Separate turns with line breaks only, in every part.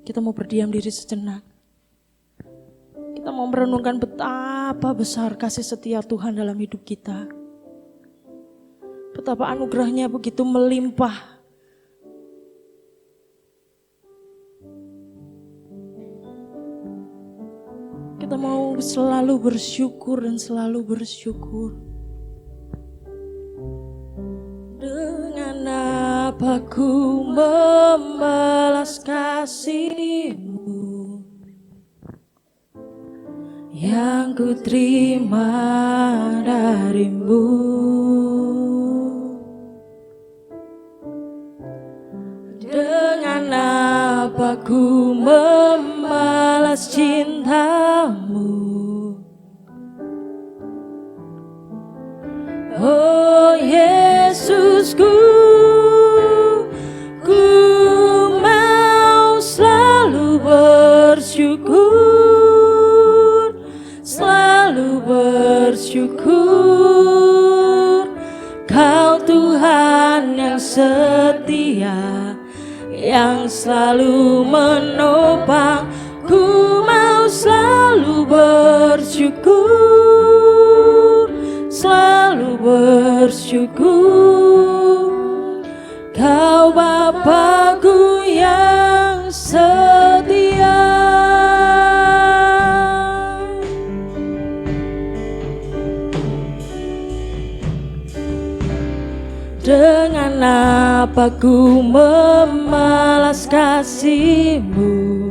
Kita mau berdiam diri sejenak. Kita mau merenungkan betapa besar kasih setia Tuhan dalam hidup kita. Betapa anugerahnya begitu melimpah. Kita mau selalu bersyukur dan selalu bersyukur. Dengan apa ku membalas kasih-Mu yang ku terima dari-Mu. Dengan apa ku membalas cinta-Mu, oh Yesusku, ku mau selalu bersyukur, selalu bersyukur. Kau Tuhan yang setia, yang selalu menopang. Ku mau selalu bersyukur, selalu bersyukur. Kau Bapa-Ku yang setia. Dengan apa ku membalas kasih-Mu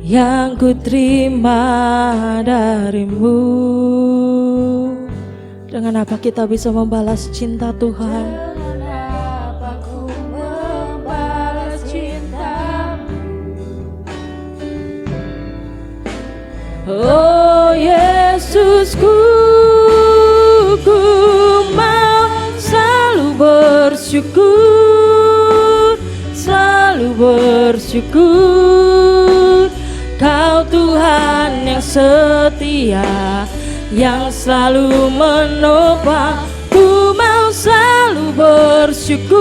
yang ku terima dari-Mu. Dengan apa kita bisa membalas cinta Tuhan? Dengan apa ku membalas cinta-Mu? Oh Yesusku, ku mau selalu bersyukur, selalu bersyukur. Kau Tuhan yang setia, yang selalu menopang. Ku mau selalu bersyukur,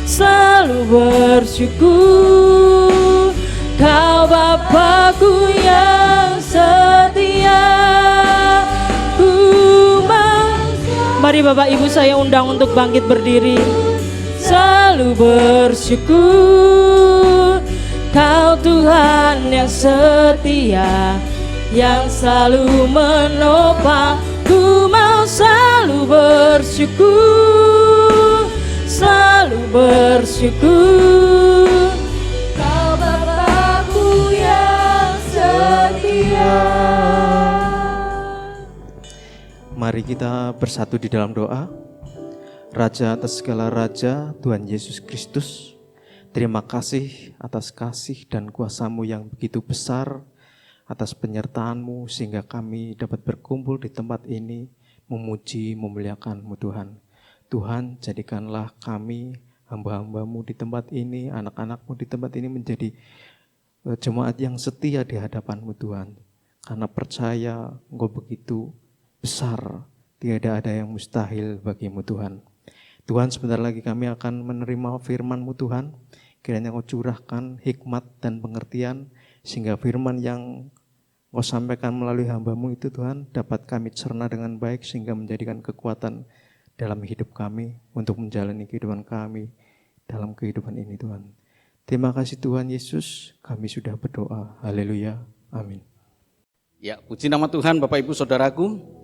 selalu bersyukur. Kau Bapa-Ku yang setia. Mari Bapak Ibu saya undang untuk bangkit berdiri. Selalu bersyukur. Kau Tuhan yang setia, yang selalu menopang. Ku mau selalu bersyukur, selalu bersyukur. Kau Bapa-Ku yang setia.
Mari kita bersatu di dalam doa. Raja atas segala raja, Tuhan Yesus Kristus, terima kasih atas kasih dan kuasa-Mu yang begitu besar, atas penyertaan-Mu sehingga kami dapat berkumpul di tempat ini memuji, memuliakan-Mu Tuhan. Tuhan, jadikanlah kami hamba-hamba-Mu di tempat ini, anak-anak-Mu di tempat ini menjadi jemaat yang setia di hadapan-Mu Tuhan. Karena percaya Engkau begitu besar, tiada ada yang mustahil bagi-Mu Tuhan. Tuhan, sebentar lagi kami akan menerima firman-Mu Tuhan. Kiranya Engkau curahkan hikmat dan pengertian, sehingga firman yang Engkau sampaikan melalui hamba-Mu itu Tuhan, dapat kami cerna dengan baik, sehingga menjadikan kekuatan dalam hidup kami, untuk menjalani kehidupan kami dalam kehidupan ini Tuhan. Terima kasih Tuhan Yesus, kami sudah berdoa. Haleluya, amin.
Ya, puji nama Tuhan Bapak Ibu Saudaraku.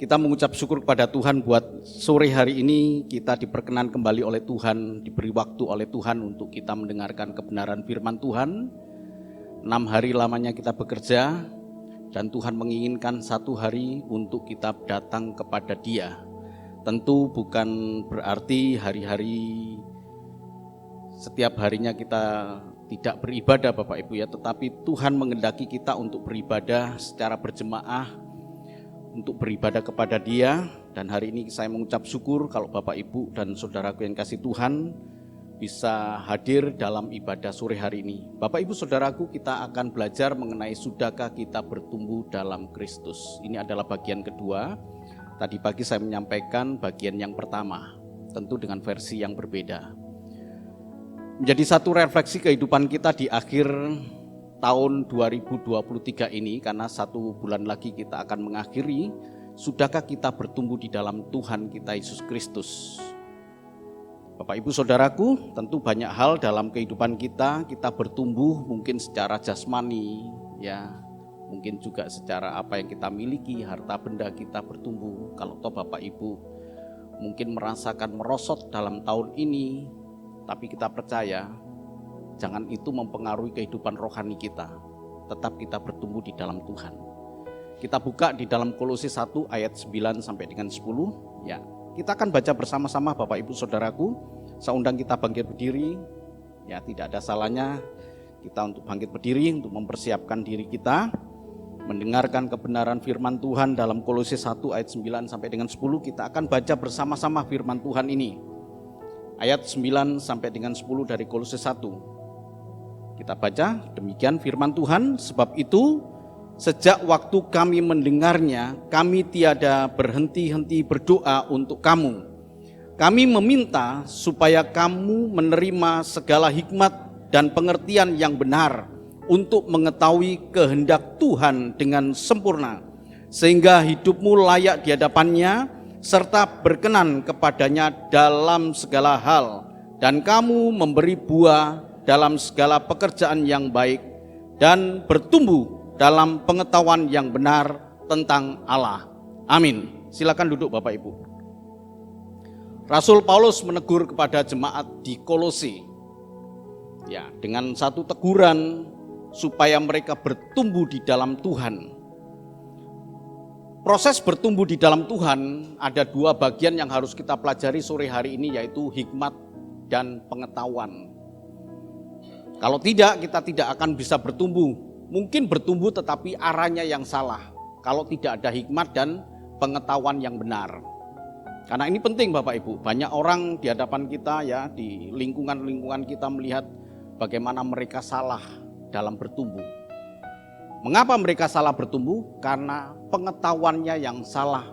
Kita mengucap syukur kepada Tuhan buat sore hari ini kita diperkenan kembali oleh Tuhan, diberi waktu oleh Tuhan untuk kita mendengarkan kebenaran firman Tuhan. 6 hari lamanya kita bekerja dan Tuhan menginginkan 1 hari untuk kita datang kepada Dia. Tentu bukan berarti hari-hari setiap harinya kita tidak beribadah Bapak Ibu ya, tetapi Tuhan menghendaki kita untuk beribadah secara berjemaah, untuk beribadah kepada Dia. Dan hari ini saya mengucap syukur kalau Bapak Ibu dan saudaraku yang kasih Tuhan bisa hadir dalam ibadah sore hari ini. Bapak Ibu saudaraku, kita akan belajar mengenai sudahkah kita bertumbuh dalam Kristus. Ini adalah bagian kedua. Tadi pagi saya menyampaikan bagian yang pertama, tentu dengan versi yang berbeda. menjadi satu refleksi kehidupan kita di akhir tahun 2023 ini, karena 1 bulan lagi kita akan mengakhiri. Sudahkah kita bertumbuh di dalam Tuhan kita Yesus Kristus? Bapak Ibu Saudaraku, tentu banyak hal dalam kehidupan kita bertumbuh mungkin secara jasmani, ya, mungkin juga secara apa yang kita miliki, harta benda kita bertumbuh. Kalau toh Bapak Ibu mungkin merasakan merosot dalam tahun ini, tapi kita percaya jangan itu mempengaruhi kehidupan rohani kita. Tetap kita bertumbuh di dalam Tuhan. Kita buka di dalam Kolose 1 ayat 9 sampai dengan 10. Ya, kita akan baca bersama-sama Bapak Ibu Saudaraku. Saya undang kita bangkit berdiri. Ya, tidak ada salahnya kita untuk bangkit berdiri untuk mempersiapkan diri kita mendengarkan kebenaran firman Tuhan dalam Kolose 1 ayat 9 sampai dengan 10. Kita akan baca bersama-sama firman Tuhan ini. Ayat 9 sampai dengan 10 dari Kolose 1. Kita baca demikian firman Tuhan, sebab itu sejak waktu kami mendengarnya, kami tiada berhenti-henti berdoa untuk kamu. Kami meminta supaya kamu menerima segala hikmat dan pengertian yang benar untuk mengetahui kehendak Tuhan dengan sempurna, sehingga hidupmu layak di hadapannya, serta berkenan kepadanya dalam segala hal, dan kamu memberi buah dalam segala pekerjaan yang baik dan bertumbuh dalam pengetahuan yang benar tentang Allah. Amin. Silakan duduk Bapak Ibu. Rasul Paulus menegur kepada jemaat di Kolose, ya, dengan satu teguran supaya mereka bertumbuh di dalam Tuhan. Proses bertumbuh di dalam Tuhan ada 2 bagian yang harus kita pelajari sore hari ini, yaitu hikmat dan pengetahuan. Kalau tidak, kita tidak akan bisa bertumbuh. Mungkin bertumbuh tetapi arahnya yang salah. Kalau tidak ada hikmat dan pengetahuan yang benar. Karena ini penting Bapak Ibu. Banyak orang di hadapan kita, ya, di lingkungan-lingkungan kita melihat bagaimana mereka salah dalam bertumbuh. Mengapa mereka salah bertumbuh? Karena pengetahuannya yang salah.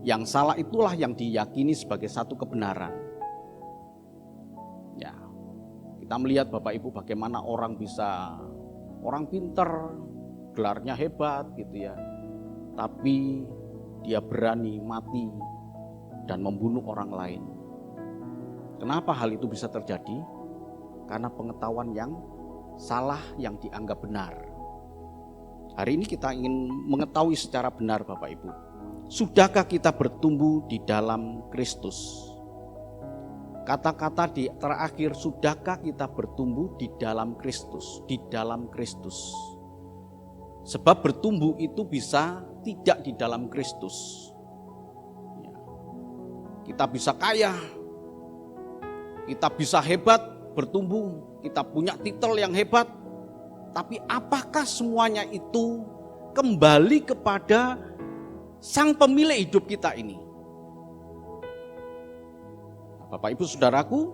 Yang salah itulah yang diyakini sebagai satu kebenaran. Ya. Kita melihat Bapak Ibu bagaimana orang pinter, gelarnya hebat gitu ya. Tapi dia berani mati dan membunuh orang lain. Kenapa hal itu bisa terjadi? Karena pengetahuan yang salah yang dianggap benar. Hari ini kita ingin mengetahui secara benar Bapak Ibu. Sudahkah kita bertumbuh di dalam Kristus? Kata-kata di terakhir, sudahkah kita bertumbuh di dalam Kristus? Di dalam Kristus. Sebab bertumbuh itu bisa tidak di dalam Kristus. Ya. Kita bisa kaya, kita bisa hebat, bertumbuh, kita punya titel yang hebat. Tapi apakah semuanya itu kembali kepada Sang Pemilik hidup kita ini? Bapak Ibu Saudaraku,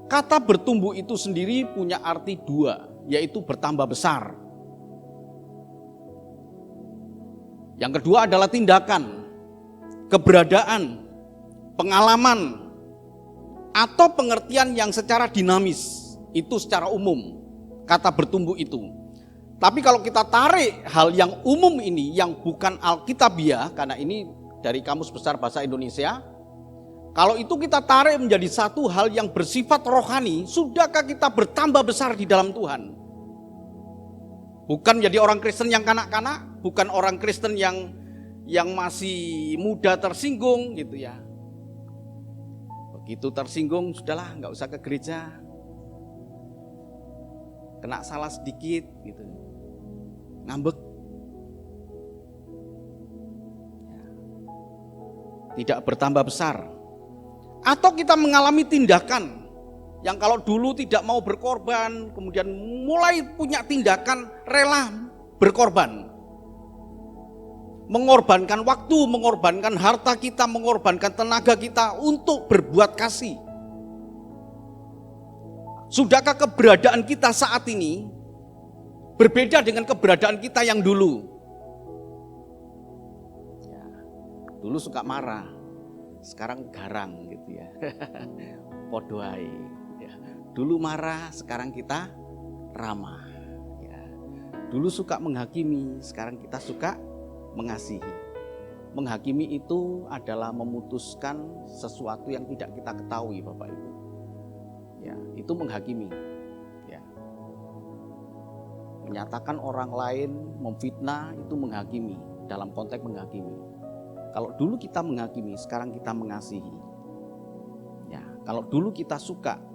kata bertumbuh itu sendiri punya arti 2, yaitu bertambah besar. Yang kedua adalah tindakan, keberadaan, pengalaman, atau pengertian yang secara dinamis. Itu secara umum, kata bertumbuh itu. Tapi kalau kita tarik hal yang umum ini, yang bukan Alkitabiah, karena ini dari Kamus Besar Bahasa Indonesia, kalau itu kita tarik menjadi satu hal yang bersifat rohani, sudahkah kita bertambah besar di dalam Tuhan? Bukan menjadi orang Kristen yang kanak-kanak, bukan orang Kristen yang masih muda tersinggung gitu ya. Begitu tersinggung, sudahlah nggak usah ke gereja. Kena salah sedikit gitu, ngambek. Tidak bertambah besar. Atau kita mengalami tindakan yang kalau dulu tidak mau berkorban, kemudian mulai punya tindakan rela berkorban. Mengorbankan waktu, mengorbankan harta kita, mengorbankan tenaga kita untuk berbuat kasih. Sudahkah keberadaan kita saat ini berbeda dengan keberadaan kita yang dulu? Ya, dulu suka marah. Sekarang garang gitu ya. Podoai ya. Dulu marah, sekarang kita ramah. Ya. Dulu suka menghakimi, sekarang kita suka mengasihi. Menghakimi itu adalah memutuskan sesuatu yang tidak kita ketahui, Bapak Ibu. Ya, itu menghakimi. Ya. Menyatakan orang lain memfitnah itu menghakimi, dalam konteks menghakimi. Kalau dulu kita menghakimi, sekarang kita mengasihi. Ya, kalau dulu kita suka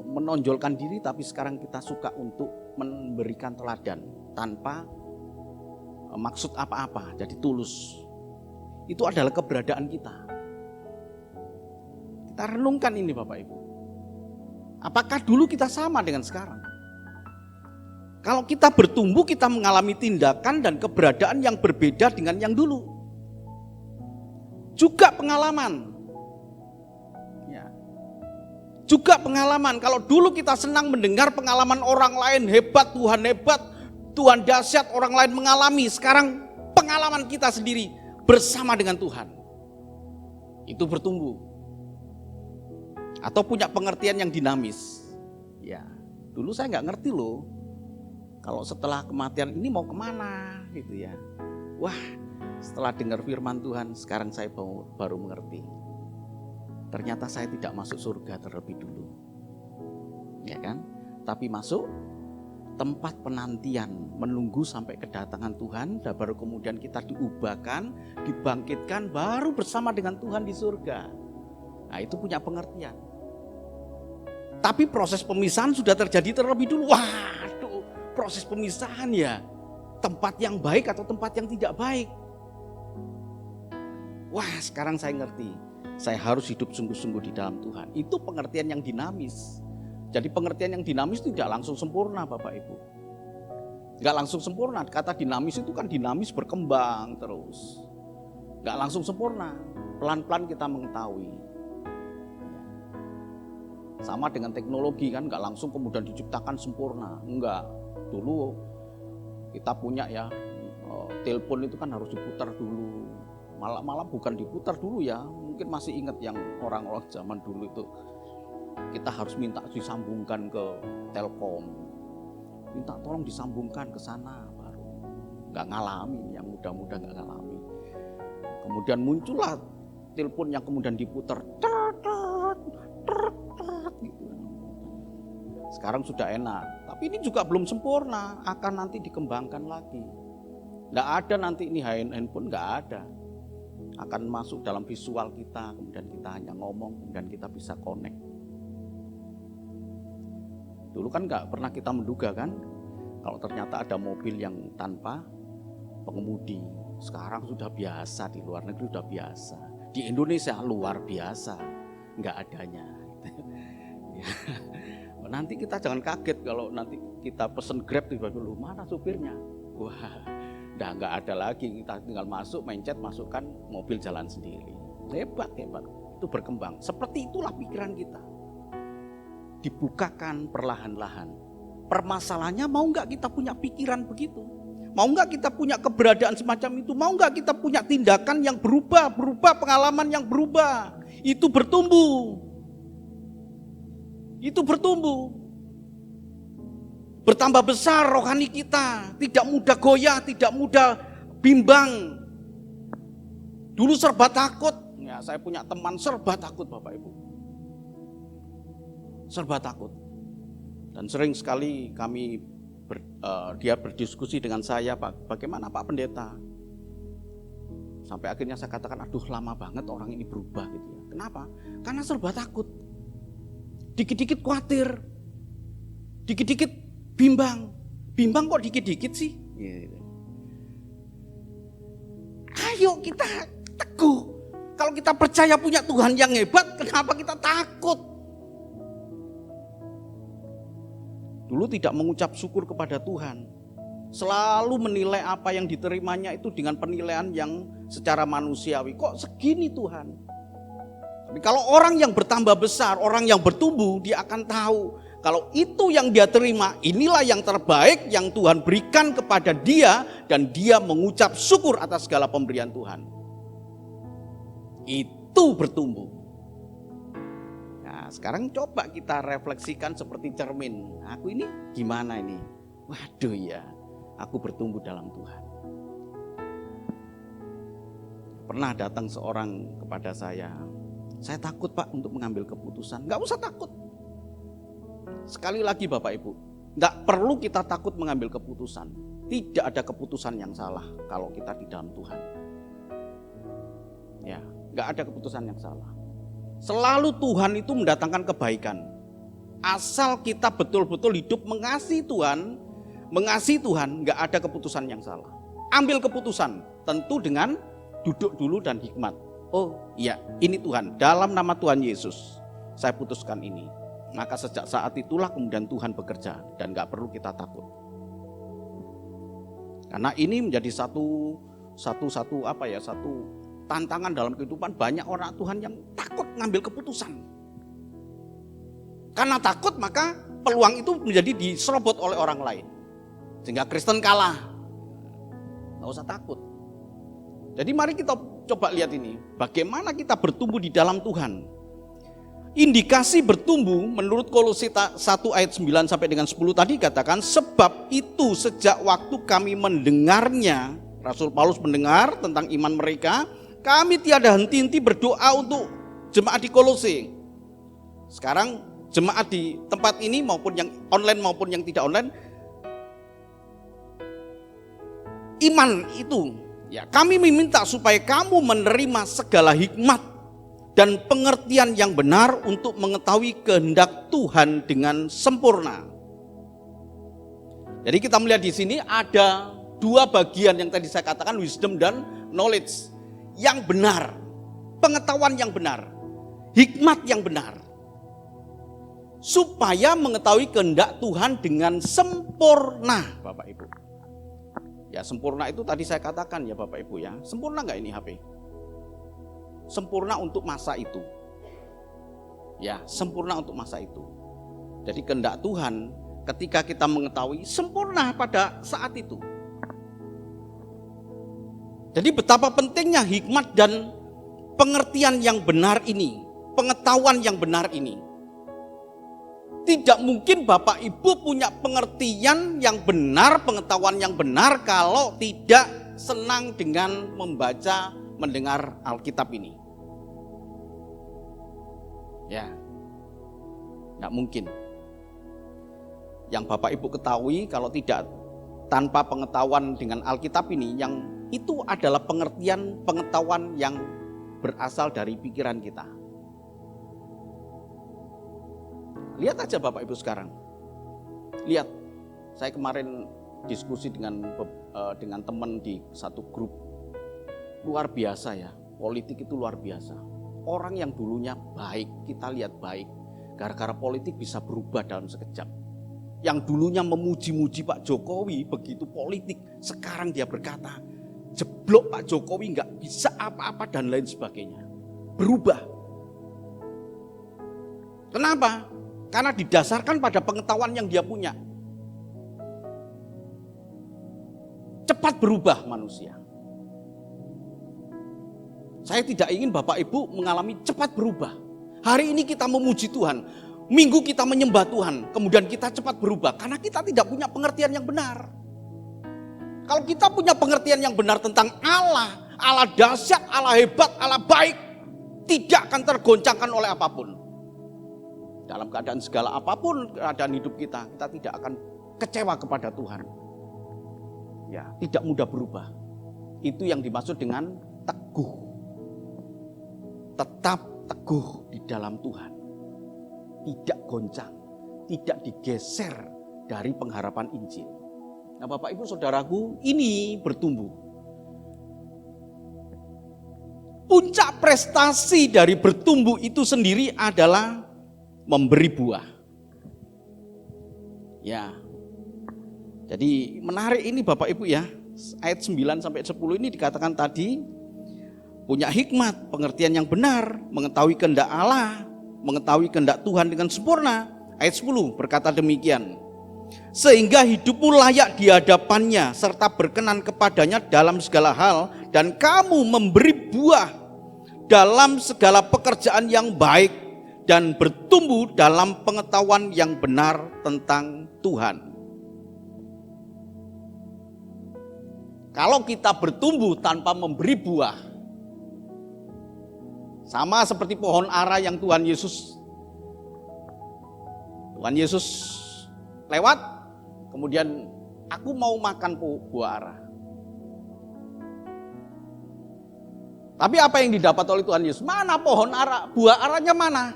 menonjolkan diri, tapi sekarang kita suka untuk memberikan teladan tanpa maksud apa-apa, jadi tulus. Itu adalah keberadaan kita. Kita renungkan ini Bapak Ibu. Apakah dulu kita sama dengan sekarang? Kalau kita bertumbuh, kita mengalami tindakan dan keberadaan yang berbeda dengan yang dulu. Juga pengalaman. Juga pengalaman, kalau dulu kita senang mendengar pengalaman orang lain, hebat, Tuhan dahsyat, orang lain mengalami. Sekarang pengalaman kita sendiri bersama dengan Tuhan. Itu bertumbuh. Atau punya pengertian yang dinamis. Ya, dulu saya nggak ngerti loh, kalau setelah kematian ini mau kemana gitu ya. Wah, setelah dengar firman Tuhan, sekarang saya baru mengerti. Ternyata saya tidak masuk surga terlebih dulu, ya kan? Tapi masuk tempat penantian, menunggu sampai kedatangan Tuhan, dan baru kemudian kita diubahkan, dibangkitkan, baru bersama dengan Tuhan di surga. Nah, itu punya pengertian. Tapi proses pemisahan sudah terjadi terlebih dulu. Waduh, proses pemisahan ya, tempat yang baik atau tempat yang tidak baik. Wah, sekarang saya ngerti. Saya harus hidup sungguh-sungguh di dalam Tuhan. Itu pengertian yang dinamis. Jadi pengertian yang dinamis itu tidak langsung sempurna Bapak Ibu. Tidak langsung sempurna. Kata dinamis itu kan dinamis berkembang terus. Tidak langsung sempurna. Pelan-pelan kita mengetahui. Sama dengan teknologi kan, tidak langsung kemudian diciptakan sempurna. Enggak. Dulu kita punya ya, telepon itu kan harus diputar dulu. Malah bukan diputar dulu ya. Mungkin masih ingat yang orang-orang zaman dulu itu, kita harus minta disambungkan ke Telkom, minta tolong disambungkan ke sana, baru nggak ngalamin, yang muda-muda nggak ngalamin. Kemudian muncullah telepon yang kemudian diputar, gitu. Sekarang sudah enak, tapi ini juga belum sempurna, akan nanti dikembangkan lagi. Nggak ada nanti ini handphone, nggak ada. Akan masuk dalam visual kita, kemudian kita hanya ngomong, kemudian kita bisa connect. Dulu kan nggak pernah kita menduga kan, kalau ternyata ada mobil yang tanpa pengemudi. Sekarang sudah biasa, di luar negeri sudah biasa. Di Indonesia luar biasa, nggak adanya. Nanti kita jangan kaget kalau nanti kita pesen Grab tiba-tiba, mana supirnya? Wah. Nggak ada lagi, kita tinggal masuk, mencet, masukkan, mobil jalan sendiri. Hebat, itu berkembang. Seperti itulah pikiran kita. Dibukakan perlahan-lahan. Permasalahannya, mau nggak kita punya pikiran begitu? Mau nggak kita punya keberadaan semacam itu? Mau nggak kita punya tindakan yang berubah, pengalaman yang berubah? Itu bertumbuh. Bertambah besar rohani kita, tidak mudah goyah, tidak mudah bimbang. Dulu serba takut, ya saya punya teman serba takut Bapak Ibu. Serba takut. Dan sering sekali dia berdiskusi dengan saya, Pak, bagaimana Pak Pendeta? Sampai akhirnya saya katakan, aduh lama banget orang ini berubah gitu ya. Kenapa? Karena serba takut. Dikit-dikit khawatir. Dikit-dikit bimbang kok dikit-dikit sih? Gitu. Ayo kita teguh. Kalau kita percaya punya Tuhan yang hebat, kenapa kita takut? Dulu tidak mengucap syukur kepada Tuhan. Selalu menilai apa yang diterimanya itu dengan penilaian yang secara manusiawi. Kok segini Tuhan? Tapi kalau orang yang bertambah besar, orang yang bertumbuh, dia akan tahu kalau itu yang dia terima, inilah yang terbaik yang Tuhan berikan kepada dia, dan dia mengucap syukur atas segala pemberian Tuhan. Itu bertumbuh. Nah, Ya, sekarang coba kita refleksikan seperti cermin. Aku ini gimana ini? Waduh ya, aku bertumbuh dalam Tuhan. Pernah datang seorang kepada saya takut Pak untuk mengambil keputusan. Nggak usah takut. Sekali lagi Bapak Ibu, nggak perlu kita takut mengambil keputusan. Tidak ada keputusan yang salah kalau kita di dalam Tuhan. Ya, nggak ada keputusan yang salah. Selalu Tuhan itu mendatangkan kebaikan. Asal kita betul-betul hidup mengasihi Tuhan, nggak ada keputusan yang salah. Ambil keputusan, tentu dengan duduk dulu dan hikmat. Oh iya, ini Tuhan, dalam nama Tuhan Yesus, saya putuskan ini. Maka sejak saat itulah kemudian Tuhan bekerja dan nggak perlu kita takut. Karena ini menjadi satu tantangan dalam kehidupan banyak orang Tuhan yang takut ngambil keputusan. Karena takut maka peluang itu menjadi diserobot oleh orang lain. Sehingga Kristen kalah. Nggak usah takut. Jadi mari kita coba lihat ini. Bagaimana kita bertumbuh di dalam Tuhan. Indikasi bertumbuh menurut Kolose 1 ayat 9 sampai dengan 10 tadi katakan, sebab itu sejak waktu kami mendengarnya, Rasul Paulus mendengar tentang iman mereka, kami tiada henti-henti berdoa untuk jemaat di Kolose. Sekarang jemaat di tempat ini maupun yang online maupun yang tidak online, iman itu ya, kami meminta supaya kamu menerima segala hikmat dan pengertian yang benar untuk mengetahui kehendak Tuhan dengan sempurna. Jadi kita melihat di sini ada dua bagian yang tadi saya katakan, wisdom dan knowledge. Yang benar, pengetahuan yang benar, hikmat yang benar. Supaya mengetahui kehendak Tuhan dengan sempurna, Bapak Ibu. Ya, sempurna itu tadi saya katakan ya Bapak Ibu ya. Sempurna enggak ini HP? Sempurna untuk masa itu. Ya, sempurna untuk masa itu. Jadi kehendak Tuhan ketika kita mengetahui sempurna pada saat itu. Jadi betapa pentingnya hikmat dan pengertian yang benar ini, pengetahuan yang benar ini. Tidak mungkin Bapak Ibu punya pengertian yang benar, pengetahuan yang benar kalau tidak senang dengan membaca, mendengar Alkitab ini. Ya, tidak mungkin. Yang Bapak Ibu ketahui kalau tidak tanpa pengetahuan dengan Alkitab ini, yang itu adalah pengertian, pengetahuan yang berasal dari pikiran kita. Lihat aja Bapak Ibu sekarang. Lihat, saya kemarin diskusi dengan teman di satu grup. Luar biasa ya, politik itu luar biasa. Orang yang dulunya baik, kita lihat baik, gara-gara politik bisa berubah dalam sekejap. Yang dulunya memuji-muji Pak Jokowi, begitu politik, sekarang dia berkata, jeblok Pak Jokowi nggak bisa apa-apa dan lain sebagainya. Berubah. Kenapa? Karena didasarkan pada pengetahuan yang dia punya. Cepat berubah manusia. Saya tidak ingin Bapak Ibu mengalami cepat berubah. Hari ini kita memuji Tuhan, minggu kita menyembah Tuhan, kemudian kita cepat berubah karena kita tidak punya pengertian yang benar. Kalau kita punya pengertian yang benar tentang Allah, Allah dahsyat, Allah hebat, Allah baik, tidak akan tergoncangkan oleh apapun. Dalam keadaan segala apapun keadaan hidup kita tidak akan kecewa kepada Tuhan. Ya, tidak mudah berubah. Itu yang dimaksud dengan teguh. Tetap teguh di dalam Tuhan. Tidak goncang, tidak digeser dari pengharapan Injil. Nah, Bapak Ibu Saudaraku, ini bertumbuh. Puncak prestasi dari bertumbuh itu sendiri adalah memberi buah. Ya. Jadi menarik ini Bapak Ibu ya. Ayat 9 sampai 10 ini dikatakan tadi, punya hikmat, pengertian yang benar, mengetahui kehendak Allah, mengetahui kehendak Tuhan dengan sempurna. Ayat 10 berkata demikian. Sehingga hidupmu layak di hadapannya serta berkenan kepadanya dalam segala hal, dan kamu memberi buah dalam segala pekerjaan yang baik dan bertumbuh dalam pengetahuan yang benar tentang Tuhan. Kalau kita bertumbuh tanpa memberi buah, sama seperti pohon ara yang Tuhan Yesus lewat, kemudian aku mau makan buah ara. Tapi apa yang didapat oleh Tuhan Yesus? Mana pohon ara? Buah aranya mana?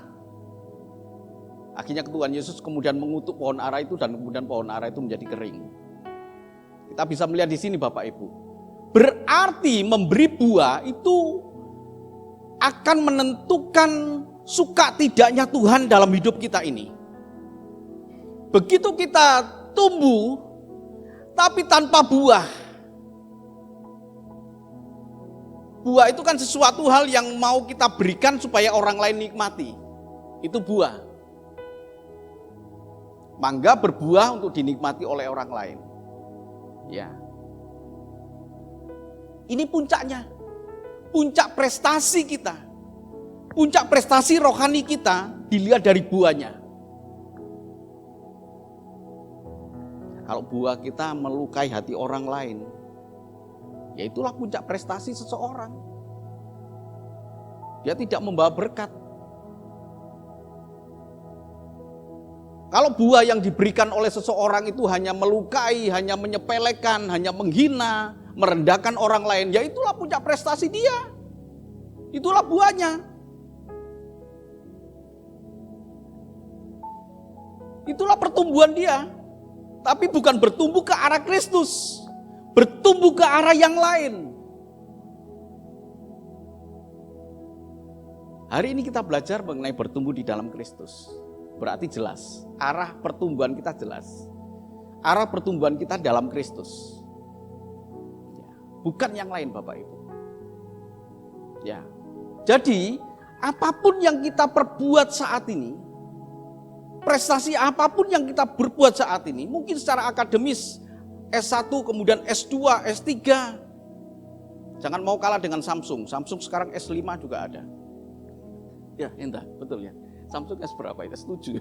Akhirnya Tuhan Yesus kemudian mengutuk pohon ara itu dan kemudian pohon ara itu menjadi kering. Kita bisa melihat di sini Bapak Ibu. Berarti memberi buah itu akan menentukan suka tidaknya Tuhan dalam hidup kita ini. Begitu kita tumbuh tapi tanpa buah. Buah itu kan sesuatu hal yang mau kita berikan supaya orang lain nikmati. Itu buah. Mangga berbuah untuk dinikmati oleh orang lain. Ya. Ini puncaknya. Puncak prestasi kita. Puncak prestasi rohani kita dilihat dari buahnya. Kalau buah kita melukai hati orang lain, ya itulah puncak prestasi seseorang. Dia tidak membawa berkat. Kalau buah yang diberikan oleh seseorang itu hanya melukai, hanya menyepelekan, hanya menghina, merendahkan orang lain, ya itulah puncak prestasi dia. Itulah buahnya. Itulah pertumbuhan dia. Tapi bukan bertumbuh ke arah Kristus, bertumbuh ke arah yang lain. Hari ini kita belajar mengenai bertumbuh di dalam Kristus. Berarti jelas, arah pertumbuhan kita jelas. Arah pertumbuhan kita dalam Kristus. Bukan yang lain Bapak Ibu. Ya. Jadi, apapun yang kita perbuat saat ini, prestasi apapun yang kita berbuat saat ini, mungkin secara akademis, S1, kemudian S2, S3. Jangan mau kalah dengan Samsung. Samsung sekarang S5 juga ada. Ya, entah, betul ya. Samsung S berapa itu? S7.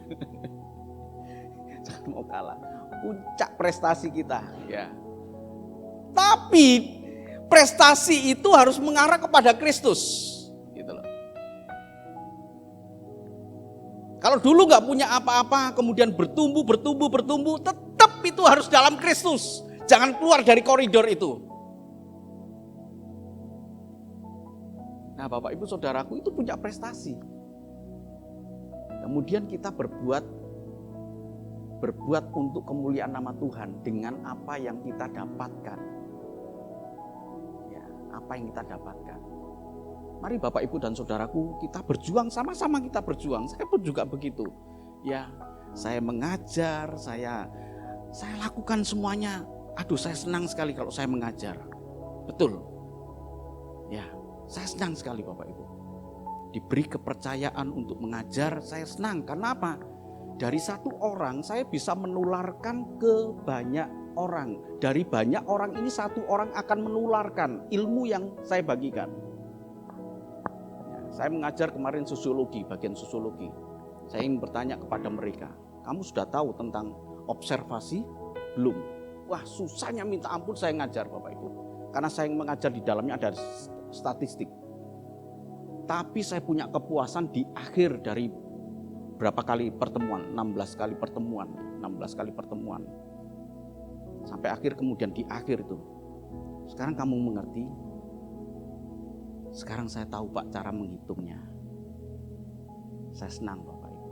Jangan mau kalah. Puncak prestasi kita, ya. Tapi prestasi itu harus mengarah kepada Kristus. Gitu loh. Kalau dulu nggak punya apa-apa, kemudian bertumbuh, tetap itu harus dalam Kristus. Jangan keluar dari koridor itu. Nah Bapak Ibu Saudaraku, itu puncak prestasi. Kemudian kita berbuat untuk kemuliaan nama Tuhan dengan apa yang kita dapatkan. Ya, apa yang kita dapatkan. Mari Bapak Ibu dan Saudaraku, kita berjuang, sama-sama kita berjuang. Saya pun juga begitu. Ya, saya mengajar, saya lakukan semuanya. Aduh, saya senang sekali kalau saya mengajar. Betul. Ya, saya senang sekali Bapak Ibu. Diberi kepercayaan untuk mengajar, saya senang. Karena apa? Dari satu orang saya bisa menularkan ke banyak orang. Dari banyak orang ini satu orang akan menularkan ilmu yang saya bagikan. Ya, saya mengajar kemarin sosiologi, bagian sosiologi. Saya ingin bertanya kepada mereka, kamu sudah tahu tentang observasi? Belum. Wah, susahnya minta ampun saya ngajar Bapak Ibu. Karena saya mengajar di dalamnya ada statistik. Tapi saya punya kepuasan di akhir dari berapa kali pertemuan, 16 kali pertemuan. Sampai akhir, kemudian di akhir itu. Sekarang kamu mengerti? Sekarang saya tahu Pak cara menghitungnya. Saya senang Bapak Ibu.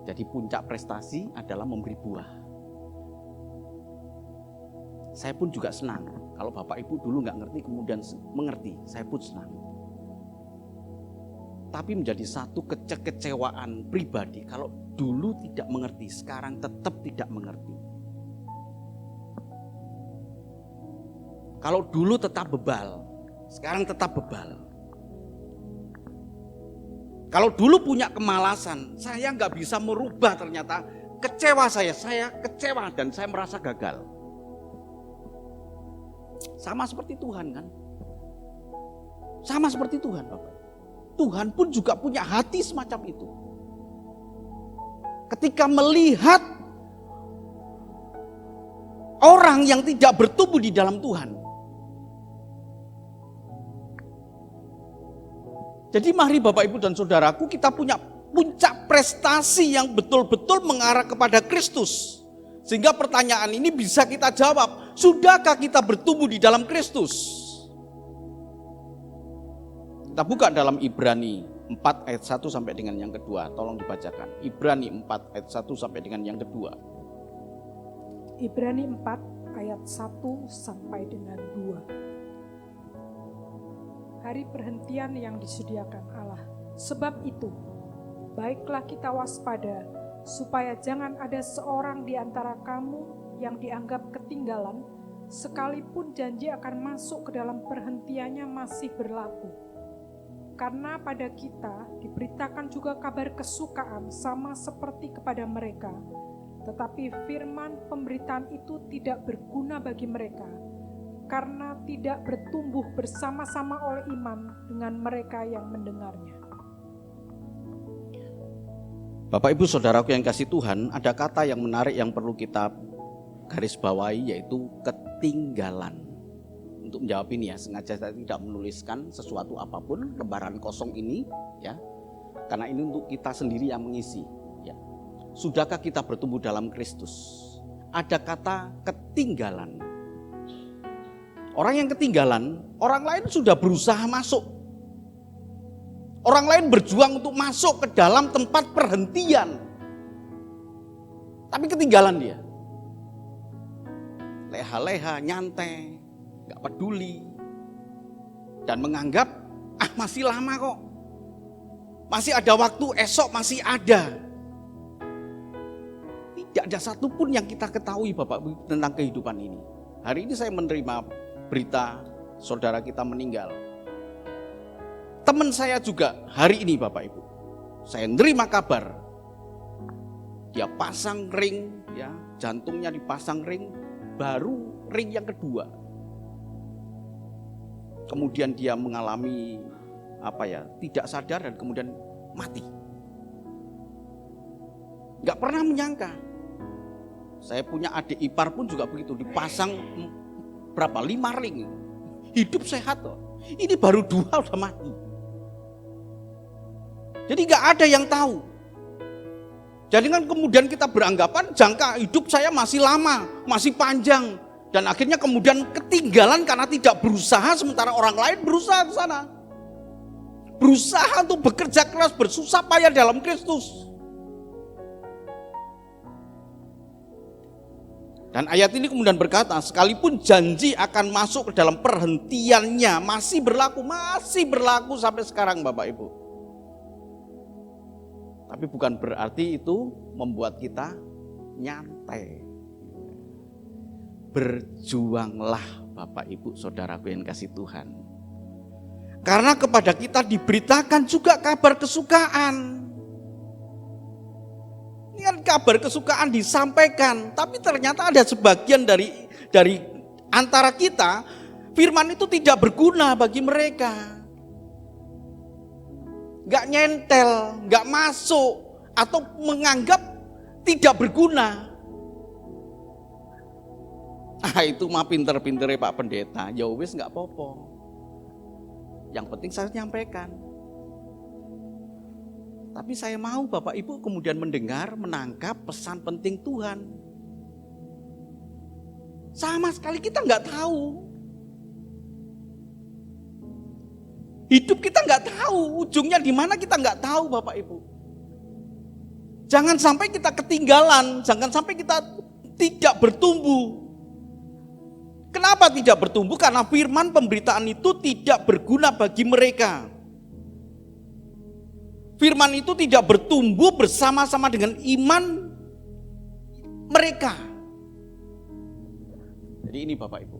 Jadi puncak prestasi adalah memberi buah. Saya pun juga senang. Kalau Bapak Ibu dulu nggak ngerti kemudian mengerti, saya pun senang. Tapi menjadi satu kekecewaan pribadi kalau dulu tidak mengerti, sekarang tetap tidak mengerti. Kalau dulu tetap bebal, sekarang tetap bebal. Kalau dulu punya kemalasan, saya nggak bisa merubah, ternyata kecewa saya kecewa dan saya merasa gagal. Sama seperti Tuhan kan? Sama seperti Tuhan Bapak. Tuhan pun juga punya hati semacam itu. Ketika melihat orang yang tidak bertumbuh di dalam Tuhan. Jadi mari Bapak Ibu dan Saudaraku, kita punya puncak prestasi yang betul-betul mengarah kepada Kristus. Sehingga pertanyaan ini bisa kita jawab, sudahkah kita bertumbuh di dalam Kristus? Kita buka dalam Ibrani 4 ayat 1 sampai dengan yang kedua. Tolong dibacakan. Ibrani 4 ayat 1 sampai dengan yang kedua.
Ibrani 4 ayat 1 sampai dengan 2. Hari perhentian yang disediakan Allah. Sebab itu, baiklah kita waspada, supaya jangan ada seorang di antara kamu yang dianggap ketinggalan, sekalipun janji akan masuk ke dalam perhentiannya masih berlaku. Karena pada kita diberitakan juga kabar kesukaan sama seperti kepada mereka, tetapi firman pemberitaan itu tidak berguna bagi mereka, karena tidak bertumbuh bersama-sama oleh iman dengan mereka yang mendengarnya.
Bapak Ibu Saudaraku yang kasih Tuhan, ada kata yang menarik yang perlu kita garis bawahi, yaitu ketinggalan. Untuk menjawab ini ya, sengaja saya tidak menuliskan sesuatu apapun lembaran kosong ini ya, karena ini untuk kita sendiri yang mengisi ya. Sudahkah kita bertumbuh dalam Kristus? Ada kata ketinggalan. Orang yang ketinggalan, orang lain sudah berusaha masuk. Orang lain berjuang untuk masuk ke dalam tempat perhentian. Tapi ketinggalan dia. Leha-leha, nyantai, gak peduli. Dan menganggap, masih lama kok. Masih ada waktu, esok masih ada. Tidak ada satupun yang kita ketahui Bapak Ibu tentang kehidupan ini. Hari ini saya menerima berita saudara kita meninggal. Teman saya juga hari ini Bapak Ibu, saya nerima kabar dia pasang ring ya, jantungnya dipasang ring, baru ring yang kedua. Kemudian dia mengalami tidak sadar dan kemudian mati. Gak pernah menyangka. Saya punya adik ipar pun juga begitu, dipasang 5 ring, hidup sehat loh. Ini baru 2 udah mati. Jadi gak ada yang tahu. Jadi kan kemudian kita beranggapan jangka hidup saya masih lama, masih panjang. Dan akhirnya kemudian ketinggalan karena tidak berusaha, sementara orang lain berusaha ke sana. Berusaha untuk bekerja keras, bersusah payah dalam Kristus. Dan ayat ini kemudian berkata, sekalipun janji akan masuk ke dalam perhentiannya masih berlaku sampai sekarang Bapak Ibu. Tapi bukan berarti itu membuat kita nyantai. Berjuanglah Bapak Ibu Saudaraku yang kasih Tuhan. Karena kepada kita diberitakan juga kabar kesukaan. Ini kan kabar kesukaan disampaikan, tapi ternyata ada sebagian dari antara kita, firman itu tidak berguna bagi mereka. Gak nyentel, gak masuk, atau menganggap tidak berguna. Itu mah pinter-pinternya Pak Pendeta, ya wis gak apa-apa. Yang penting saya nyampaikan. Tapi saya mau Bapak Ibu kemudian mendengar, menangkap pesan penting Tuhan. Sama sekali kita nggak tahu. Hidup kita nggak tahu, ujungnya di mana kita nggak tahu Bapak Ibu. Jangan sampai kita ketinggalan, jangan sampai kita tidak bertumbuh. Kenapa tidak bertumbuh? Karena firman pemberitaan itu tidak berguna bagi mereka. Firman itu tidak bertumbuh bersama-sama dengan iman mereka. Jadi ini Bapak Ibu,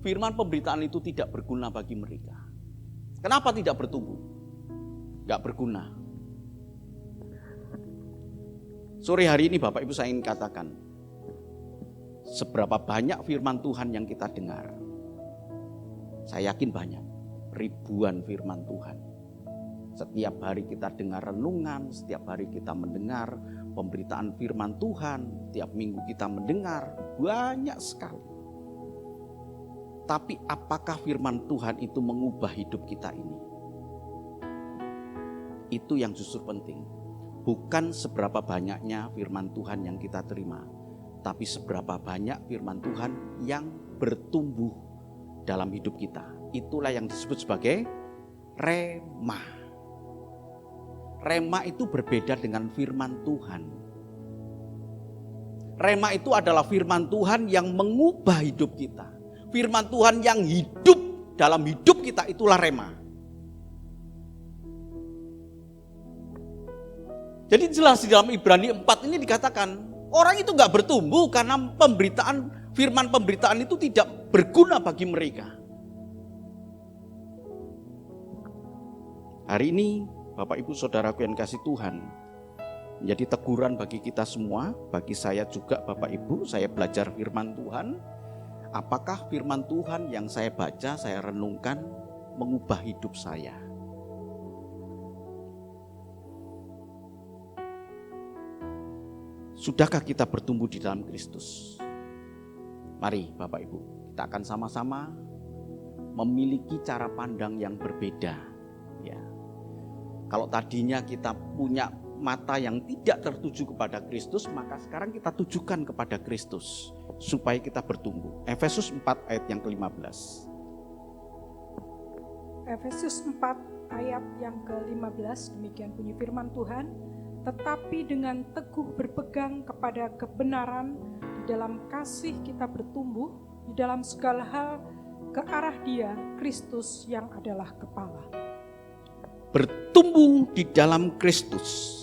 firman pemberitaan itu tidak berguna bagi mereka. Kenapa tidak bertumbuh? Gak berguna. Sore hari ini Bapak Ibu saya ingin katakan, seberapa banyak firman Tuhan yang kita dengar. Saya yakin banyak, ribuan firman Tuhan. Setiap hari kita dengar renungan, setiap hari kita mendengar pemberitaan firman Tuhan, tiap minggu kita mendengar, banyak sekali. Tapi apakah firman Tuhan itu mengubah hidup kita ini? Itu yang justru penting. Bukan seberapa banyaknya firman Tuhan yang kita terima, tapi seberapa banyak firman Tuhan yang bertumbuh dalam hidup kita. Itulah yang disebut sebagai rema. Rema itu berbeda dengan firman Tuhan. Rema itu adalah firman Tuhan yang mengubah hidup kita. Firman Tuhan yang hidup dalam hidup kita, itulah rema. Jadi jelas di dalam Ibrani 4 ini dikatakan, orang itu gak bertumbuh karena firman pemberitaan itu tidak berguna bagi mereka. Hari ini Bapak Ibu Saudaraku yang kasih Tuhan, menjadi teguran bagi kita semua, bagi saya juga Bapak Ibu, saya belajar firman Tuhan. Apakah firman Tuhan yang saya baca, saya renungkan, mengubah hidup saya? Sudahkah kita bertumbuh di dalam Kristus? Mari Bapak Ibu, kita akan sama-sama memiliki cara pandang yang berbeda. Ya. Kalau tadinya kita punya mata yang tidak tertuju kepada Kristus, maka sekarang kita tujukan kepada Kristus supaya kita bertumbuh. Efesus 4 ayat yang ke-15.
Efesus 4 ayat yang ke-15, demikian bunyi firman Tuhan. Tetapi dengan teguh berpegang kepada kebenaran, di dalam kasih kita bertumbuh, di dalam segala hal ke arah Dia, Kristus yang adalah kepala.
Bertumbuh di dalam Kristus.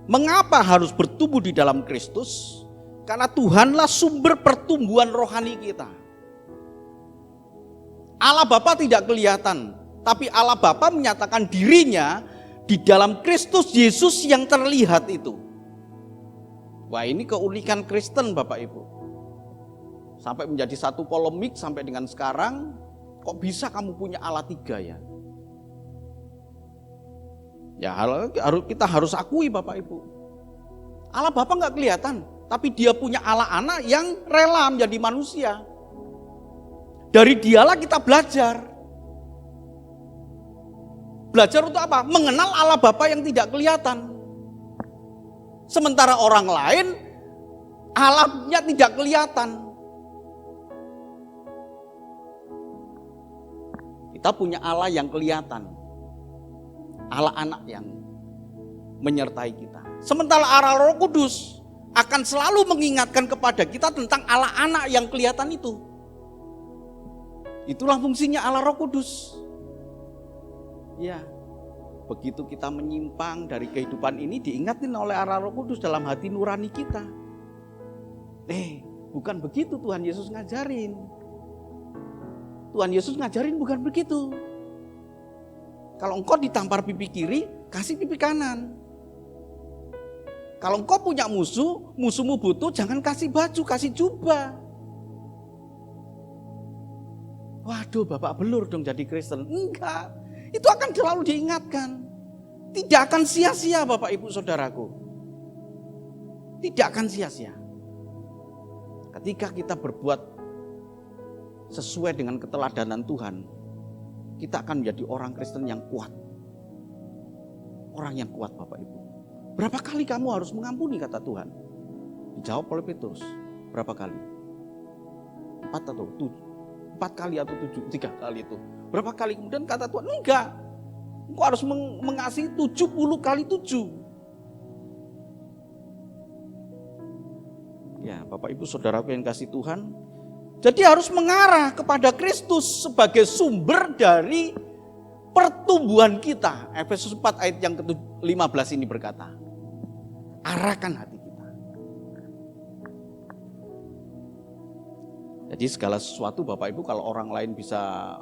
Mengapa harus bertumbuh di dalam Kristus? Karena Tuhanlah sumber pertumbuhan rohani kita. Allah Bapa tidak kelihatan, tapi Allah Bapa menyatakan dirinya di dalam Kristus Yesus yang terlihat itu. Wah, ini keunikan Kristen Bapak Ibu. Sampai menjadi satu polemik sampai dengan sekarang, kok bisa kamu punya Allah 3 ya? Ya kita harus akui Bapak Ibu. Allah Bapa nggak kelihatan, tapi Dia punya Allah anak yang rela menjadi manusia. Dari Dialah kita belajar. Belajar untuk apa? Mengenal Allah Bapa yang tidak kelihatan. Sementara orang lain Allahnya tidak kelihatan. Kita punya Allah yang kelihatan. Allah anak yang menyertai kita. Sementara Allah Roh Kudus akan selalu mengingatkan kepada kita tentang Allah anak yang kelihatan itu. Itulah fungsinya Allah Roh Kudus. Ya, begitu kita menyimpang dari kehidupan ini, diingatin oleh Allah Roh Kudus dalam hati nurani kita. Bukan begitu Tuhan Yesus ngajarin. Tuhan Yesus ngajarin bukan begitu. Kalau engkau ditampar pipi kiri, kasih pipi kanan. Kalau engkau punya musuh, musuhmu butuh, jangan kasih baju, kasih jubah. Waduh, Bapak belur dong jadi Kristen. Enggak, itu akan selalu diingatkan. Tidak akan sia-sia Bapak Ibu Saudaraku. Tidak akan sia-sia. Ketika kita berbuat sesuai dengan keteladanan Tuhan, kita akan menjadi orang Kristen yang kuat. Orang yang kuat Bapak Ibu. Berapa kali kamu harus mengampuni kata Tuhan? Dijawab oleh Petrus. Berapa kali? 4 atau 7? 4 kali atau 7? 3 kali itu. Berapa kali kemudian kata Tuhan? Enggak. Engkau harus mengasihi 70 kali 7. Ya Bapak Ibu Saudaraku yang kasih Tuhan. Jadi harus mengarah kepada Kristus sebagai sumber dari pertumbuhan kita. Efesus 4 ayat yang ke-15 ini berkata, arahkan hati kita. Jadi segala sesuatu Bapak Ibu, kalau orang lain bisa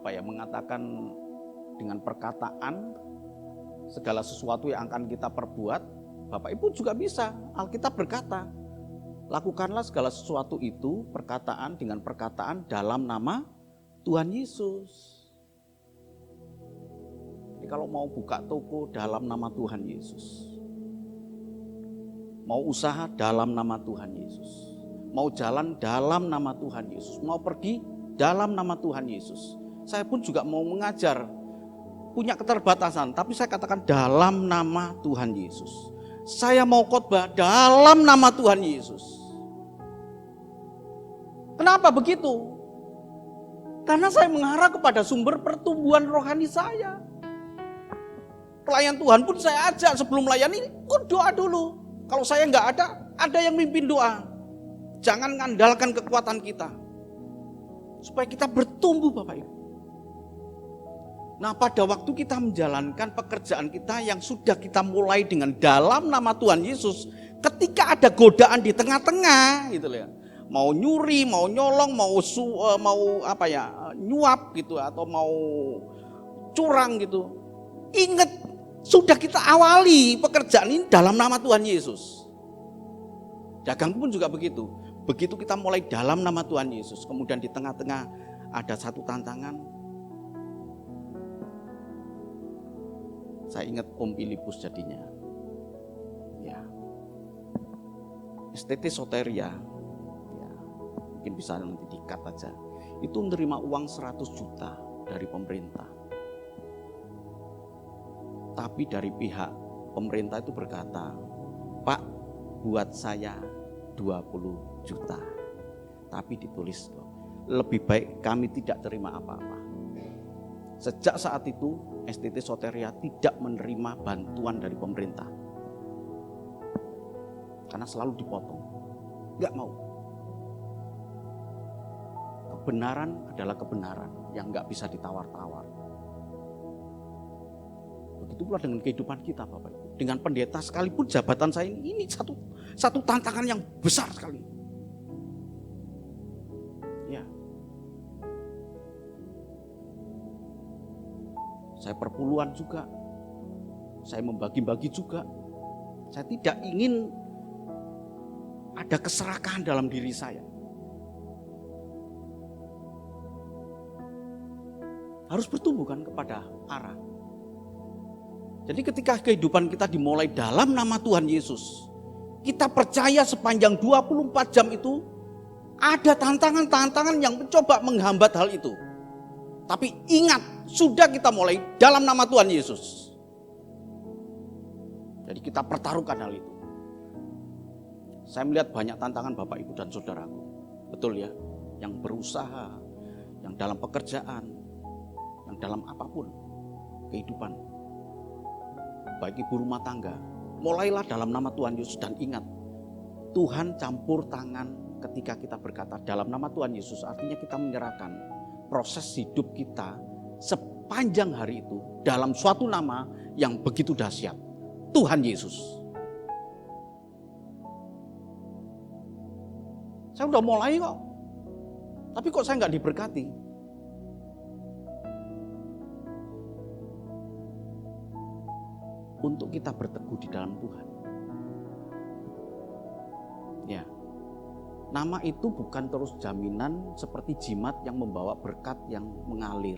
mengatakan dengan perkataan segala sesuatu yang akan kita perbuat, Bapak Ibu juga bisa. Alkitab berkata, lakukanlah segala sesuatu itu, perkataan dengan perkataan dalam nama Tuhan Yesus. Ini kalau mau buka toko dalam nama Tuhan Yesus. Mau usaha dalam nama Tuhan Yesus. Mau jalan dalam nama Tuhan Yesus. Mau pergi dalam nama Tuhan Yesus. Saya pun juga mau mengajar, punya keterbatasan, tapi saya katakan dalam nama Tuhan Yesus. Saya mau khotbah dalam nama Tuhan Yesus. Kenapa begitu? Karena saya mengarah kepada sumber pertumbuhan rohani saya. Pelayan Tuhan pun saya ajak sebelum melayani, kok doa dulu. Kalau saya nggak ada yang mimpin doa. Jangan ngandalkan kekuatan kita. Supaya kita bertumbuh Bapak Ibu. Nah pada waktu kita menjalankan pekerjaan kita yang sudah kita mulai dengan dalam nama Tuhan Yesus. Ketika ada godaan di tengah-tengah gitu ya. Mau nyuri, mau nyolong, mau nyuap gitu atau mau curang gitu. Ingat sudah kita awali pekerjaan ini dalam nama Tuhan Yesus. Dagang pun juga begitu. Begitu kita mulai dalam nama Tuhan Yesus, kemudian di tengah-tengah ada satu tantangan. Saya ingat Om Filipus jadinya. Ya. STT Soteria. Ya. Mungkin bisa nanti di-cut aja. Itu menerima uang 100 juta dari pemerintah. Tapi dari pihak pemerintah itu berkata, "Pak, buat saya 20 juta." Tapi ditulis, lebih baik kami tidak terima apa-apa. Sejak saat itu STT Soteria tidak menerima bantuan dari pemerintah. Karena selalu dipotong. Enggak mau. Kebenaran adalah kebenaran yang enggak bisa ditawar-tawar. Begitu pula dengan kehidupan kita Bapak Ibu. Dengan pendeta sekalipun jabatan saya ini satu tantangan yang besar sekali. Ya. Saya perpuluhan juga. Saya membagi-bagi juga. Saya tidak ingin ada keserakahan dalam diri saya. Harus bertumbuh kan kepada arah. Jadi ketika kehidupan kita dimulai dalam nama Tuhan Yesus, kita percaya sepanjang 24 jam itu ada tantangan-tantangan yang mencoba menghambat hal itu. Tapi ingat, sudah kita mulai dalam nama Tuhan Yesus. Jadi kita pertaruhkan hal itu. Saya melihat banyak tantangan Bapak Ibu dan Saudaraku. Betul ya, yang berusaha, yang dalam pekerjaan, yang dalam apapun kehidupan. Baik ibu rumah tangga, mulailah dalam nama Tuhan Yesus dan ingat, Tuhan campur tangan ketika kita berkata dalam nama Tuhan Yesus, artinya kita menyerahkan proses hidup kita sepanjang hari itu dalam suatu nama yang begitu dahsyat, Tuhan Yesus. Saya udah mulai kok, tapi kok saya nggak diberkati? Untuk kita berteguh di dalam Tuhan. Ya. Nama itu bukan terus jaminan seperti jimat yang membawa berkat yang mengalir.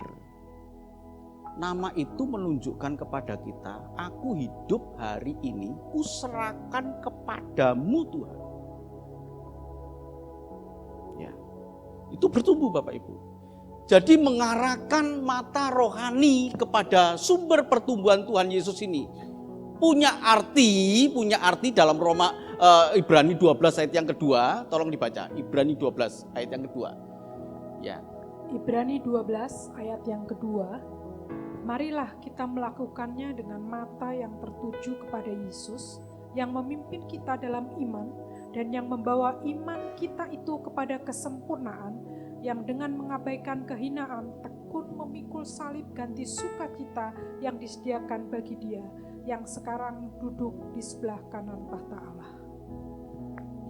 Nama itu menunjukkan kepada kita, aku hidup hari ini, kuserahkan kepadamu Tuhan. Ya. Itu bertumbuh Bapak Ibu. Jadi mengarahkan mata rohani kepada sumber pertumbuhan Tuhan Yesus ini. Punya arti dalam Ibrani 12 ayat yang kedua, tolong dibaca. Ibrani 12 ayat yang kedua. Ya.
Ibrani 12 ayat yang kedua. Marilah kita melakukannya dengan mata yang tertuju kepada Yesus, yang memimpin kita dalam iman dan yang membawa iman kita itu kepada kesempurnaan, yang dengan mengabaikan kehinaan tekun memikul salib ganti sukacita yang disediakan bagi Dia yang sekarang duduk di sebelah kanan tahta Allah.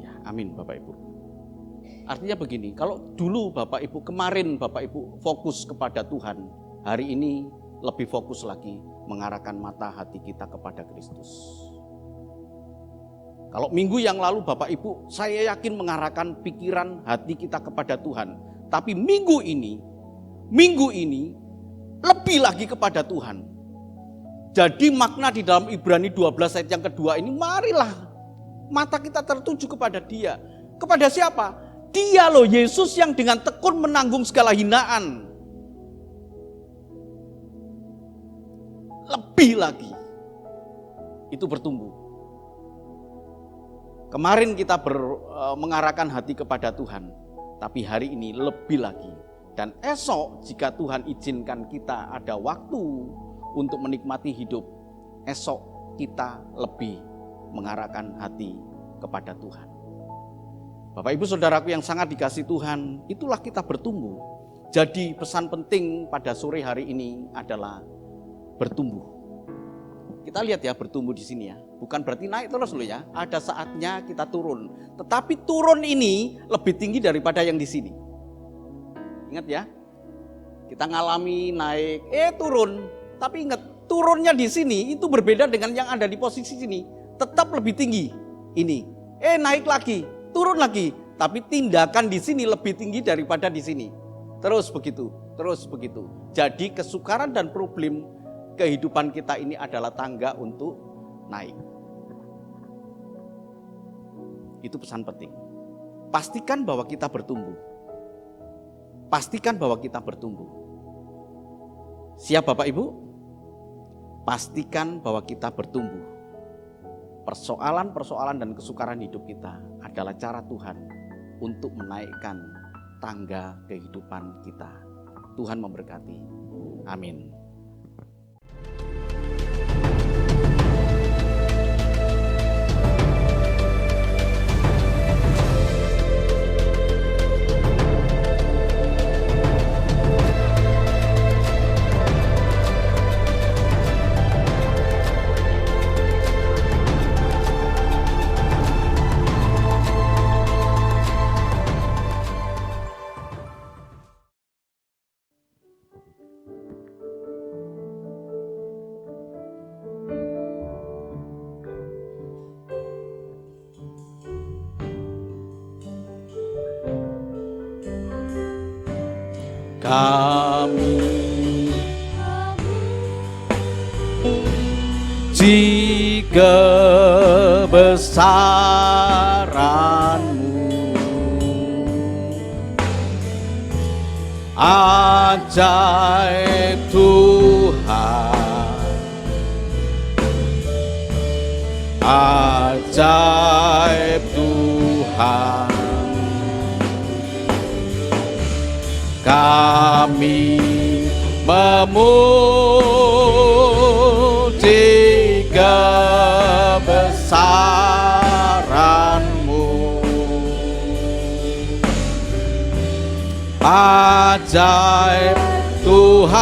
Ya, amin Bapak Ibu. Artinya begini, kalau dulu Bapak Ibu, kemarin Bapak Ibu fokus kepada Tuhan, hari ini lebih fokus lagi mengarahkan mata hati kita kepada Kristus. Kalau minggu yang lalu Bapak Ibu, saya yakin mengarahkan pikiran hati kita kepada Tuhan. Tapi minggu ini lebih lagi kepada Tuhan. Jadi makna di dalam Ibrani 12 ayat yang kedua ini, marilah mata kita tertuju kepada Dia. Kepada siapa? Dia loh, Yesus yang dengan tekun menanggung segala hinaan. Lebih lagi, itu bertumbuh. Kemarin kita mengarahkan hati kepada Tuhan, tapi hari ini lebih lagi. Dan esok jika Tuhan izinkan kita ada waktu untuk menikmati hidup, esok kita lebih mengarahkan hati kepada Tuhan. Bapak Ibu Saudaraku yang sangat dikasihi Tuhan, itulah kita bertumbuh. Jadi pesan penting pada sore hari ini adalah bertumbuh. Kita lihat ya, bertumbuh di sini ya. Bukan berarti naik terus loh ya. Ada saatnya kita turun. Tetapi turun ini lebih tinggi daripada yang di sini. Ingat ya. Kita ngalami naik, turun. Tapi ingat, turunnya di sini itu berbeda dengan yang ada di posisi sini. Tetap lebih tinggi ini. Naik lagi, turun lagi. Tapi tindakan di sini lebih tinggi daripada di sini. Terus begitu, terus begitu. Jadi kesukaran dan problem kehidupan kita ini adalah tangga untuk naik. Itu pesan penting. Pastikan bahwa kita bertumbuh. Pastikan bahwa kita bertumbuh. Siap Bapak Ibu? Pastikan bahwa kita bertumbuh. Persoalan-persoalan dan kesukaran hidup kita adalah cara Tuhan untuk menaikkan tangga kehidupan kita. Tuhan memberkati. Amin. Kami di kebesaran-Mu, ajaib Tuhan, ajaib Tuhan. Kami memuji kebesaran-Mu, ajaib Tuhan,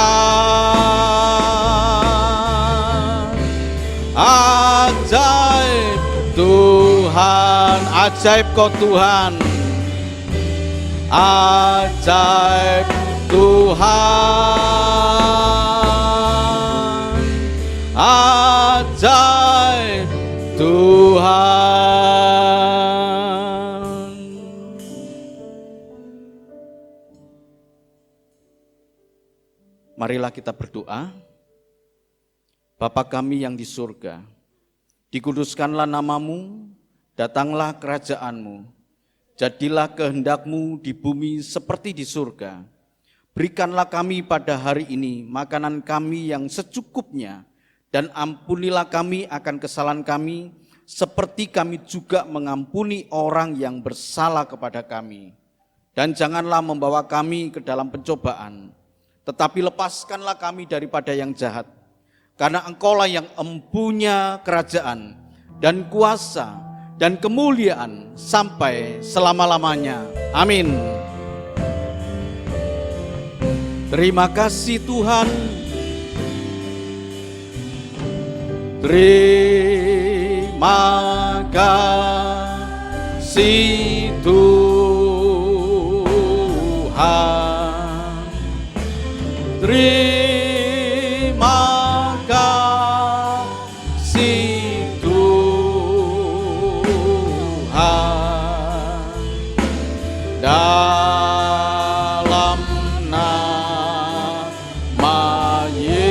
ajaib Tuhan, ajaib Kau Tuhan. Ajaib Tuhan, ajaib Tuhan. Marilah kita berdoa. Bapa kami yang di surga, dikuduskanlah nama-Mu, datanglah kerajaan-Mu. Jadilah kehendak-Mu di bumi seperti di surga. Berikanlah kami pada hari ini makanan kami yang secukupnya, dan ampunilah kami akan kesalahan kami, seperti kami juga mengampuni orang yang bersalah kepada kami. Dan janganlah membawa kami ke dalam pencobaan, tetapi lepaskanlah kami daripada yang jahat. Karena Engkau-lah yang empunya kerajaan dan kuasa dan kemuliaan sampai selama-lamanya. Amin. Terima kasih Tuhan. Terima kasih Tuhan. Terima kasih dalam nama Yesus.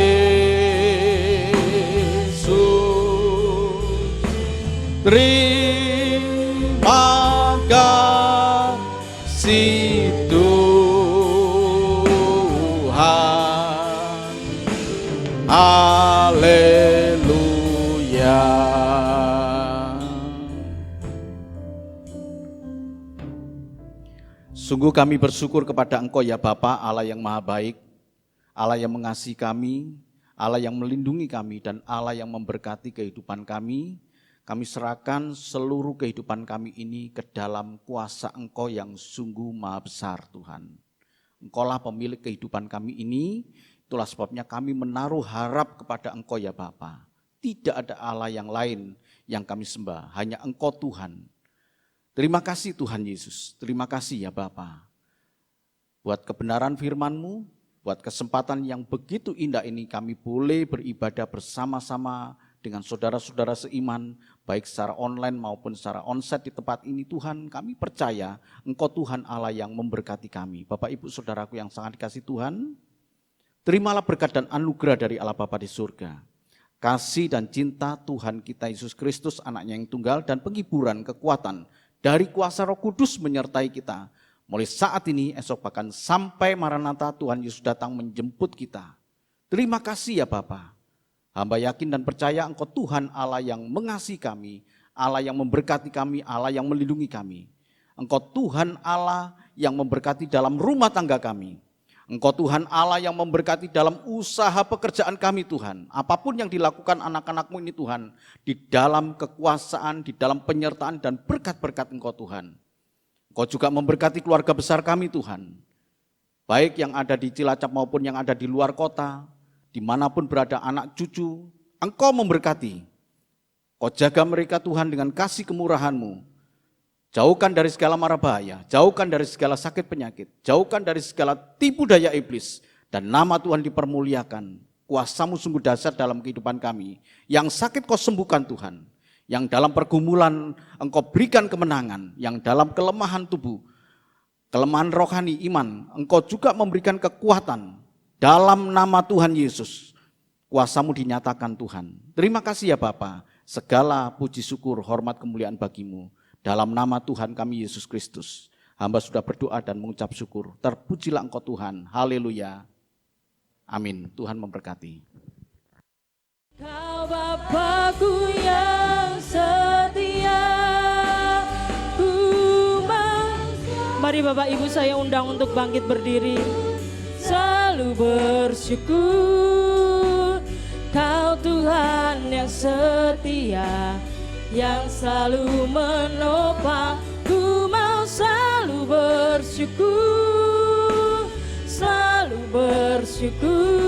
Terima kasih Tuhan. Haleluya. Sungguh kami bersyukur kepada Engkau ya Bapa, Allah yang maha baik, Allah yang mengasihi kami, Allah yang melindungi kami, dan Allah yang memberkati kehidupan kami. Kami serahkan seluruh kehidupan kami ini ke dalam kuasa Engkau yang sungguh maha besar Tuhan. Engkaulah pemilik kehidupan kami ini, itulah sebabnya kami menaruh harap kepada Engkau ya Bapa. Tidak ada Allah yang lain yang kami sembah, hanya Engkau Tuhan. Terima kasih Tuhan Yesus, terima kasih ya Bapa. Buat kebenaran firman-Mu, buat kesempatan yang begitu indah ini kami boleh beribadah bersama-sama dengan saudara-saudara seiman, baik secara online maupun secara onsite di tempat ini Tuhan. Kami percaya Engkau Tuhan Allah yang memberkati kami. Bapak Ibu Saudaraku yang sangat dikasihi Tuhan, terimalah berkat dan anugerah dari Allah Bapa di surga. Kasih dan cinta Tuhan kita Yesus Kristus, anaknya yang tunggal, dan penghiburan kekuatan dari kuasa Roh Kudus menyertai kita. Mulai saat ini, esok bahkan sampai Maranatha Tuhan Yesus datang menjemput kita. Terima kasih ya Bapa. Hamba yakin dan percaya Engkau Tuhan Allah yang mengasihi kami, Allah yang memberkati kami, Allah yang melindungi kami. Engkau Tuhan Allah yang memberkati dalam rumah tangga kami. Engkau Tuhan Allah yang memberkati dalam usaha pekerjaan kami Tuhan. Apapun yang dilakukan anak-anak-Mu ini Tuhan, di dalam kekuasaan, di dalam penyertaan dan berkat-berkat Engkau Tuhan. Engkau juga memberkati keluarga besar kami Tuhan. Baik yang ada di Cilacap maupun yang ada di luar kota, dimanapun berada anak cucu, Engkau memberkati. Engkau jaga mereka Tuhan dengan kasih kemurahan-Mu. Jauhkan dari segala mara bahaya, jauhkan dari segala sakit penyakit, jauhkan dari segala tipu daya iblis, dan nama Tuhan dipermuliakan. Kuasa-Mu sungguh dahsyat dalam kehidupan kami. Yang sakit Kau sembuhkan Tuhan, yang dalam pergumulan Engkau berikan kemenangan, yang dalam kelemahan tubuh, kelemahan rohani iman, Engkau juga memberikan kekuatan. Dalam nama Tuhan Yesus, kuasa-Mu dinyatakan Tuhan. Terima kasih ya Bapa, segala puji syukur, hormat, kemuliaan bagi-Mu. Dalam nama Tuhan kami Yesus Kristus, hamba sudah berdoa dan mengucap syukur. Terpujilah Engkau Tuhan, haleluya, amin. Tuhan memberkati.
Kau Bapakku yang setia, mari Bapak Ibu saya undang untuk bangkit berdiri. Selalu bersyukur, Kau Tuhan yang setia, yang selalu menopang. Ku mau selalu bersyukur, selalu bersyukur.